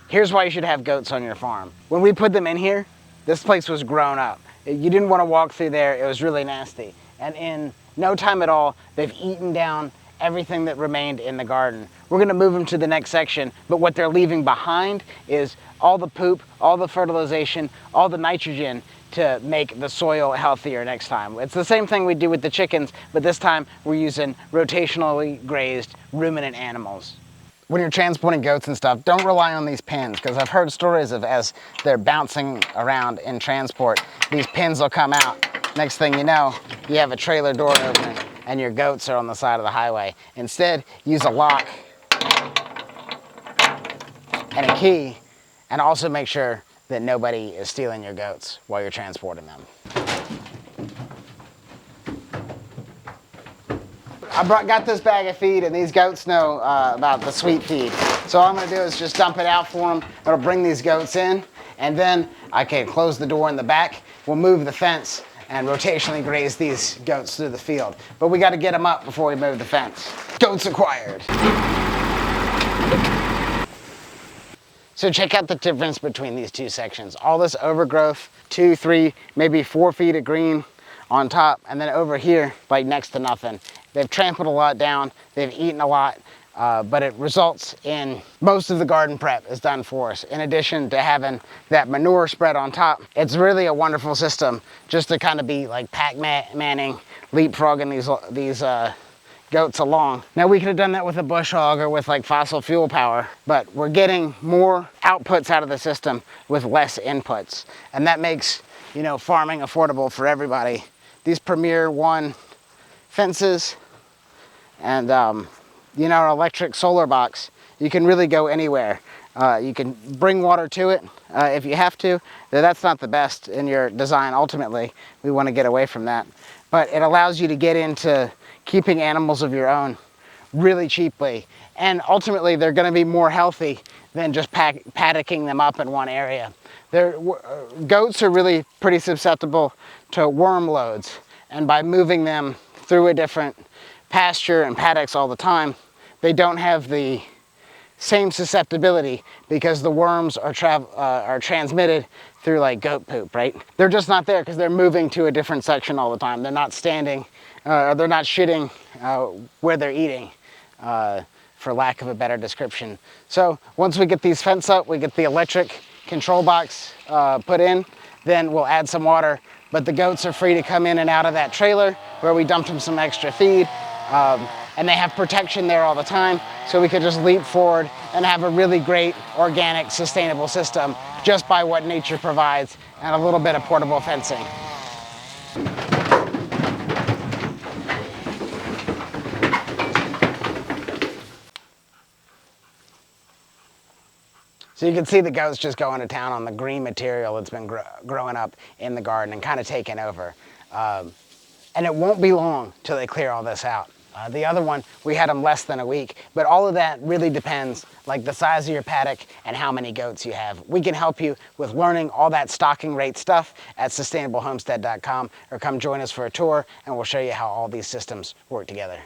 Here's why you should have goats on your farm. When we put them in here, this place was grown up. You didn't want to walk through there. It was really nasty. And in no time at all, they've eaten down everything that remained in the garden. We're gonna move them to the next section, but what they're leaving behind is all the poop, all the fertilization, all the nitrogen to make the soil healthier next time. It's the same thing we do with the chickens, but this time we're using rotationally grazed ruminant animals. When you're transporting goats and stuff, don't rely on these pins, because I've heard stories of as they're bouncing around in transport, these pins will come out. Next thing you know, you have a trailer door opening and your goats are on the side of the highway. Instead, use a lock and a key, and also make sure that nobody is stealing your goats while you're transporting them. Got this bag of feed, and these goats know about the sweet feed. So all I'm gonna do is just dump it out for them. It'll bring these goats in, and then I can close the door in the back. We'll move the fence and rotationally graze these goats through the field. But we gotta get them up before we move the fence. Goats acquired. So check out the difference between these two sections. All this overgrowth, 2, 3, maybe 4 feet of green on top, and then over here, like next to nothing. They've trampled a lot down, they've eaten a lot, but it results in most of the garden prep is done for us. In addition to having that manure spread on top, it's really a wonderful system just to kind of be like Pac-Manning, leapfrogging these goats along. Now we could have done that with a bush hog or with like fossil fuel power, but we're getting more outputs out of the system with less inputs. And that makes, you know, farming affordable for everybody. These Premier 1 fences and you know, an electric solar box, you can really go anywhere. You can bring water to it if you have to. That's not the best in your design. Ultimately, we want to get away from that. But it allows you to get into keeping animals of your own really cheaply. And ultimately, they're going to be more healthy than just paddocking them up in one area. Goats are really pretty susceptible to worm loads. And by moving them through a different pasture and paddocks all the time, they don't have the same susceptibility because the worms are transmitted through like goat poop, right? They're just not there because they're moving to a different section all the time. They're not standing, or they're not shitting where they're eating, for lack of a better description. So once we get these fence up, we get the electric control box put in, then we'll add some water, but the goats are free to come in and out of that trailer where we dumped them some extra feed. And they have protection there all the time, so we could just leap forward and have a really great organic sustainable system just by what nature provides and a little bit of portable fencing. So you can see the goats just going to town on the green material that's been growing up in the garden and kind of taking over. And it won't be long till they clear all this out. The other one, we had them less than a week, but all of that really depends, like the size of your paddock and how many goats you have. We can help you with learning all that stocking rate stuff at sustainablehomestead.com, or come join us for a tour and we'll show you how all these systems work together.